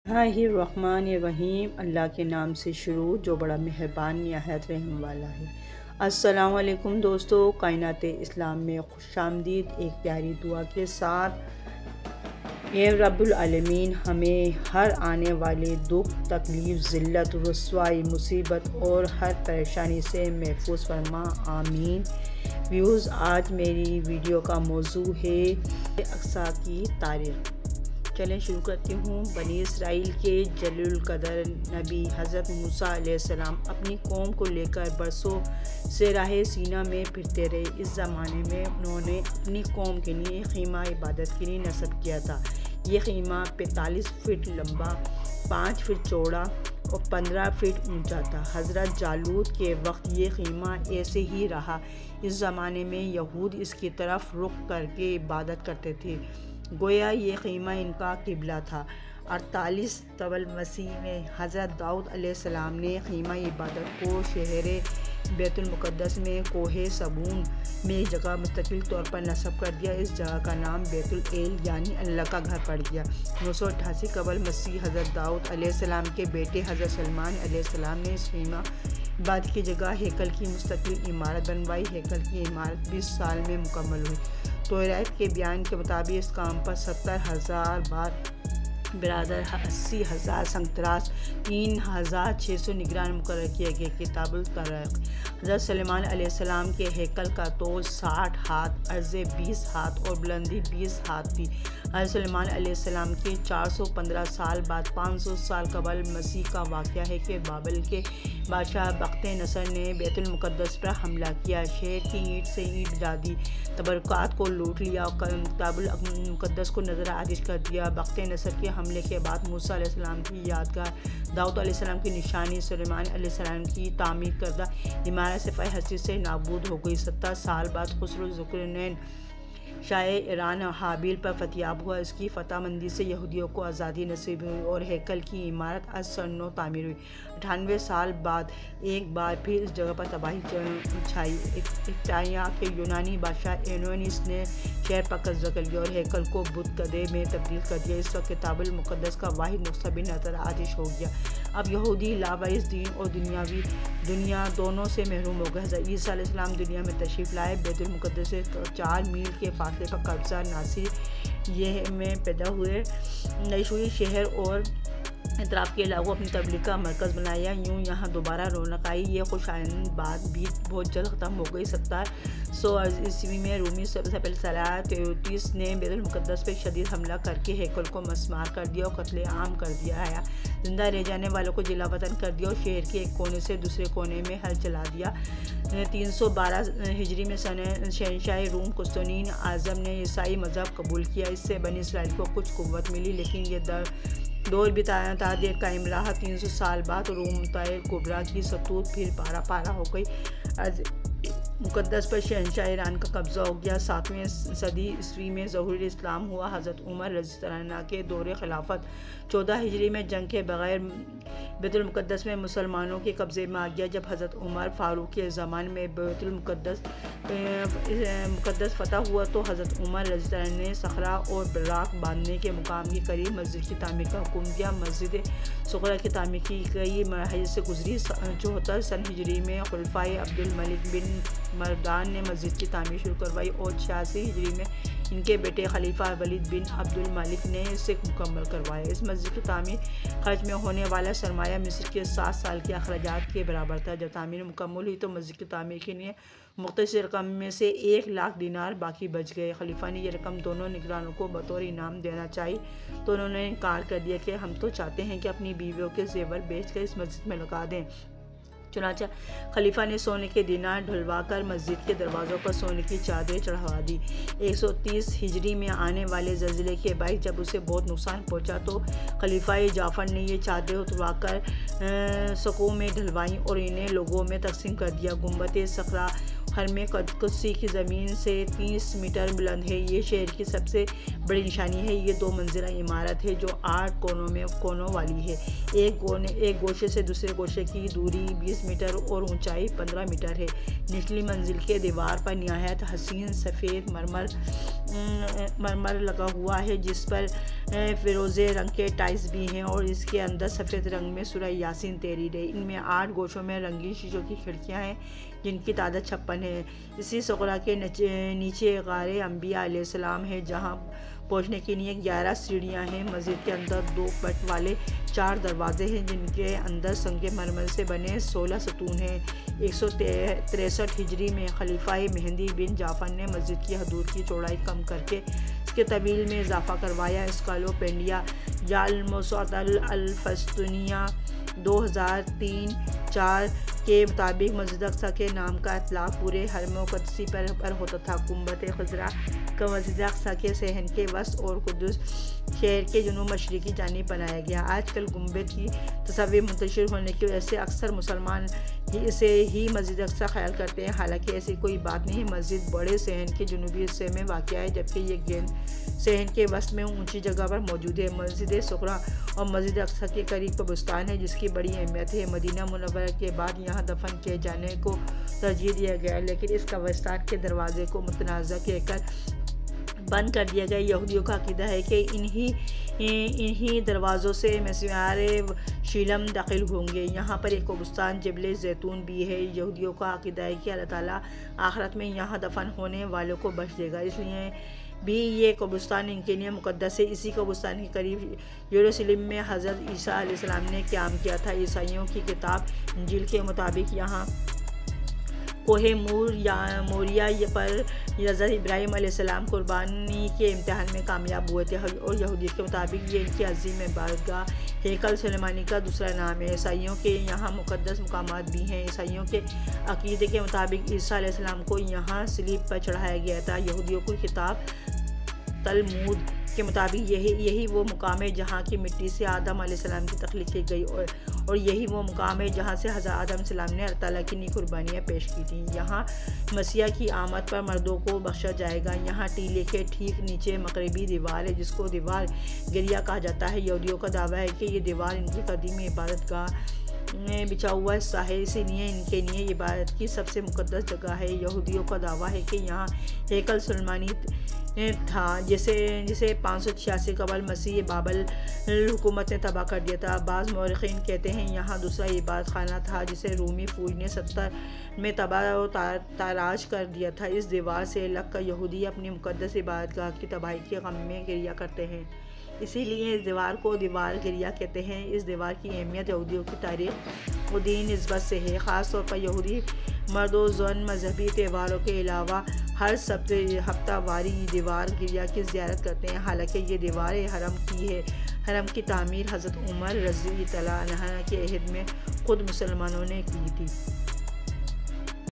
बिस्मिल्लाहिर्रहमानिर्रहीम। अल्लाह के नाम से शुरू जो बड़ा मेहरबान निहायत रहम वाला है। अस्सलाम वालेकुम दोस्तों, कायनात इस्लाम में खुशामदीद। एक प्यारी दुआ के साथ ए रब्बुल आलमीन हमें हर आने वाले दुख, तकलीफ़, ज़िल्लत, रुस्वाई, मुसीबत और हर परेशानी से महफूज फरमा, आमीन। व्यूज़, आज मेरी वीडियो का मौजू है अक्सा की तारीख़। चलें शुरू करती हूँ। बनी इसराइल के जलील कदर नबी हज़रत मूसा अलैहिस्सलाम अपनी कौम को लेकर बरसों से राह सीना में फिरते रहे। इस ज़माने में उन्होंने अपनी कौम के लिए ख़ीमा इबादत के लिए नस्ब किया था। ये ख़ीमा 45 फीट लंबा, 5 फीट चौड़ा और 15 फीट ऊंचा था। हज़रत जालूत के वक्त ये ख़ीमा ऐसे ही रहा। इस ज़माने में यहूद इसकी तरफ रुख करके इबादत करते थे, गोया ये ख़ीमा इनका क़िबला था। 48 तबल मसीह में हज़रत दाऊद अलैहिस्सलाम ने ख़ीमा इबादत को शहर बैतुल मुक़द्दस में कोहे सबून में एक जगह मुस्तकिल तौर पर नस्ब कर दिया। इस जगह का नाम बैतुल एल यानी अल्लाह का घर पड़ गया। 988 कबल मसीह हज़रत दाऊद अलैहिस्सलाम के बेटे हज़रत सलमान अलैहिस्सलाम ने इस ख़ीमा इबादत की जगह हैकल की मुस्तकिल इमारत बनवाई। हैकल की इमारत 20 साल में मुकम्मल हुई। तौरात के बयान के मुताबिक इस काम पर 70,000 बार बिरादर, 80,000 संगतराश, 3,600 निगरान मुकर्रर किए गए। किताबुल तारीख़। हज़रत सलेमान अलैहिस्सलाम के हैकल का तोल 60 हाथ, अर्ज़े 20 हाथ और बुलंदी 20 हाथ थी। हज़रत सलेमान अलैहिस्सलाम के 415 साल बाद 500 साल कबल मसीह का वाक़या है कि बाबल के बादशाह बख्त नसर ने बैतुल मुक़द्दस पर हमला किया। शहर की ईंट से ईंट गिरा दी, तबरक़ात को लूट लिया और किताबुल मुक़द्दस को नज़र आतिश कर दिया। बख्त नसर के हमले के बाद मूसा अलैहिस्सलाम की यादगार, दाऊद अलैहिस्सलाम की निशानी, सुलेमान अलैहिस्सलाम की तामीर करदा इमारत सिफ़ाए हस्ती से नाबूद हो गई। 70 साल बाद खुसरो ज़ुल्क़रनैन शाह ईरान हाबिल पर फतयाब हुआ। इसकी फ़तहमंदी से यहूदियों को आज़ादी नसीब हुई और हैकल की इमारत असर-नौ तामीर हुई। 98 साल बाद एक बार फिर इस जगह पर तबाही छाई। इक्टाइया के यूनानी बादशाह एनोनिस ने शहर पर कब्ज़ा कर लिया और हैकल को बुत गदे में तब्दील कर दिया। इस वक्त किताबुल मुक़द्दस का वाहिद नुस्ख़ा भी नज़र आतिश हो गया। अब यहूदी लावारिस दीन और दुनियावी दुनिया दोनों से महरूम हो गए। हज़रत ईसा अलैहिस्सलाम दुनिया में तशरीफ़ लाए। बैतुल मुक़द्दस से 4 मील के फासले पर कब्ज़ा नासिर ये में पैदा हुए। नशूई शहर और इतराफ़ के इलाकों अपनी तबलीग का मरकज़ बनाया। यूँ यहाँ दोबारा रौनक आई। ये खुशाइंद बात भी बहुत जल्द ख़त्म हो गई। 1700 ईस्वी में रूमी सलाह तेयोतीस ने बैतुल मुक़द्दस पर शदीद हमला करके हैकल को मस्मार कर दिया और कत्ले आम कर दिया है। जिंदा रह जाने वालों को जिला वतन कर दिया और शहर के एक कोने से दूसरे कोने में हल चला दिया। 312 हिजरी में शहंशाह रूम कुस्तुनतीन आज़म ने ईसाई मज़हब कबूल किया। इससे बनी इसराइल को कुछ क़ुव्वत मिली, लेकिन ये दौर भी तादेर कायम रहा। 300 साल बाद रूम कुबरा की सतूत फिर पारा पारा हो गई। मुक़द्दस पर शहंशाह ईरान का कब्ज़ा हो गया। 7वीं सदी ईस्वी में ज़हूर इस्लाम हुआ। हज़रत उमर रज़ियल्लाहु अन्हु के दौरे खिलाफत 14 हिजरी में जंग के बगैर बैतुल मुक़द्दस में मुसलमानों के कब्ज़े में आ गया। जब हज़रत उमर फ़ारूक के ज़मान में बैतुल मुक़द्दस फ़तह हुआ तो हज़रत उमर रज़ियल्लाहु अन्हु ने सखरा और बराक बांधने के मुकाम के करीब मस्जिद की तामीर का हुक्म दिया। मस्जिद सुग़रा की तामीर की कई मराहिल से गुजरी। 74 सन हिजरी में खुलफ़ाए अब्दुल मलिक बिन मरदान ने मस्जिद की तामीर शुरू करवाई और 86 हिजरी में इनके बेटे खलीफा वलीद बिन अब्दुल मलिक ने इसे मुकम्मल करवाया। इस मस्जिद की तामीर खर्च में होने वाला सरमाया मिस्र के 7 साल के अखराजात के बराबर था। जब तामीर मुकम्मल हुई तो मस्जिद की तामीर के लिए मुख्तसर रकम में से 1 लाख दिनार बाकी बच गए। खलीफा ने यह रकम दोनों निगरानों को बतौर इनाम देना चाहिए तो उन्होंने इनकार कर दिया कि हम तो चाहते हैं कि अपनी बीवियों के ज़ेवर बेच कर इस मस्जिद में लगा दें। चुनांचे खलीफा ने सोने के दिनार ढलवाकर मस्जिद के दरवाज़ों पर सोने की चादरें चढ़वा दी। 130 हिजरी में आने वाले ज़लज़ले के बाद जब उसे बहुत नुकसान पहुंचा तो खलीफा जाफ़र ने ये चादरें उतरवाकर सकों में ढलवाईं और इन्हें लोगों में तकसीम कर दिया। गुंबद सखरा حرم قدسی کی زمین سے 30 میٹر بلند ہے۔ یہ شہر کی سب سے بڑی نشانی ہے۔ یہ 2 منزلہ عمارت ہے جو 8 کونوں والی ہے۔ ایک گوشے سے دوسرے گوشے کی دوری 20 میٹر اور اونچائی 15 میٹر ہے۔ نچلی منزل کے دیوار پر نہایت حسین سفید مرمر لگا ہوا ہے جس پر فیروزے رنگ کے ٹائلز بھی ہیں، اور اس کے اندر سفید رنگ میں سورہ یاسین تحریر ہے۔ ان میں 8 گوشوں میں رنگین شیشوں کی کھڑکیاں ہیں جن کی تعداد 56 ہے۔ اسی سغرا کے نیچے غار انبیاء علیہ السلام ہے جہاں پہنچنے کے لیے 11 سیڑھیاں ہیں۔ مسجد کے اندر 2 پٹ والے 4 دروازے ہیں جن کے اندر سنگ مرمر سے بنے 16 ستون ہیں۔ 163 ہجری میں خلیفہ مہدی بن جعفر نے مسجد کی حدود کی چوڑائی کم کر کے اس کے طویل میں اضافہ کروایا۔ اسکالوپینڈیا الموسوعۃ الفلسطینیہ 2003-4 کے مطابق مسجد اقصی کے نام کا اطلاق پورے حرم قدسی پر ہوتا تھا۔ گنبد خضرا کا مسجد اقصی کے صحن کے وسط اور قدس شہر کے جنوب مشرقی جانب بنایا گیا۔ آج کل گنبد کی تصاویر منتشر ہونے کی وجہ سے اکثر مسلمان اسے ہی مسجد اقصی خیال کرتے ہیں، حالانکہ ایسی کوئی بات نہیں۔ مسجد بڑے صحن کے جنوبی حصے میں واقع ہے جبکہ یہ گیند صحن کے وسط میں اونچی جگہ پر موجود ہے۔ مسجد صغرا اور مسجد اقصی کے قریب قبرستان ہے جس کی بڑی اہمیت ہے۔ مدینہ منورہ کے بعد یہاں دفن کیے جانے کو ترجیح دیا گیا، لیکن اس قبرستان کے دروازے کو متنازع کہہ کر بند کر دیا گیا۔ یہودیوں کا عقیدہ ہے کہ انہی دروازوں سے مسیحیان شیلم داخل ہوں گے۔ یہاں پر ایک قبرستان جبل زیتون بھی ہے۔ یہودیوں کا عقیدہ ہے کہ اللہ تعالیٰ آخرت میں یہاں دفن ہونے والوں کو بخش دے گا، اس لیے بھی یہ قبرستان ان کے لیے مقدس ہے۔ اسی قبرستان کے قریب یروشلم میں حضرت عیسیٰ علیہ السلام نے قیام کیا تھا۔ عیسائیوں کی کتاب انجیل کے مطابق یہاں کوہ موریہ پر حضرت ابراہیم علیہ السلام قربانی کے امتحان میں کامیاب ہوئے تھے، اور یہودیت کے مطابق یہ ان کی عظیم عبادتگاہ ہیکل سلیمانی کا دوسرا نام ہے۔ عیسائیوں کے یہاں مقدس مقامات بھی ہیں۔ عیسائیوں کے عقیدے کے مطابق عیسیٰ علیہ السلام کو یہاں صلیب پر چڑھایا گیا تھا۔ یہودیوں کی کتاب تلمود کے مطابق یہی وہ مقام ہے جہاں کی مٹی سے آدم علیہ السلام کی تخلیق کی گئی، اور یہی وہ مقام ہے جہاں سے حضرت آدم علیہ السلام نے اللہ تعالیٰ کی نئی قربانیاں پیش کی تھیں۔ یہاں مسیح کی آمد پر مردوں کو بخشا جائے گا۔ یہاں ٹیلے کے ٹھیک نیچے مغربی دیوار ہے جس کو دیوار گریا کہا جاتا ہے۔ یہودیوں کا دعویٰ ہے کہ یہ دیوار ان کی قدیم عبادت گاہ میں بچھا ہوا حصہ ہے، اسی لیے ان کے لیے عبادت کی سب سے مقدس جگہ ہے۔ یہودیوں کا دعویٰ ہے کہ یہاں ہیکل سلیمانی تھا جسے 586 قبل مسیح بابل حکومت نے تباہ کر دیا تھا۔ بعض مورخین کہتے ہیں یہاں دوسرا عبادت خانہ تھا جسے رومی فوج نے 70 میں تباہ و تاراج کر دیا تھا۔ اس دیوار سے لگ کر یہودی اپنی مقدس عبادت گاہ کی تباہی کے غم میں گریہ کرتے ہیں، اسی لیے اس دیوار کو دیوار گریہ کہتے ہیں۔ اس دیوار کی اہمیت یہودیوں کی تاریخ و دین نسبت سے ہے۔ خاص طور پر یہودی مرد و زن مذہبی تہواروں کے علاوہ ہر ہفتہ واری دیوار گریہ کی زیارت کرتے ہیں، حالانکہ یہ دیوار حرم کی ہے۔ حرم کی تعمیر حضرت عمر رضی اللہ عنہ کے عہد میں خود مسلمانوں نے کی تھی۔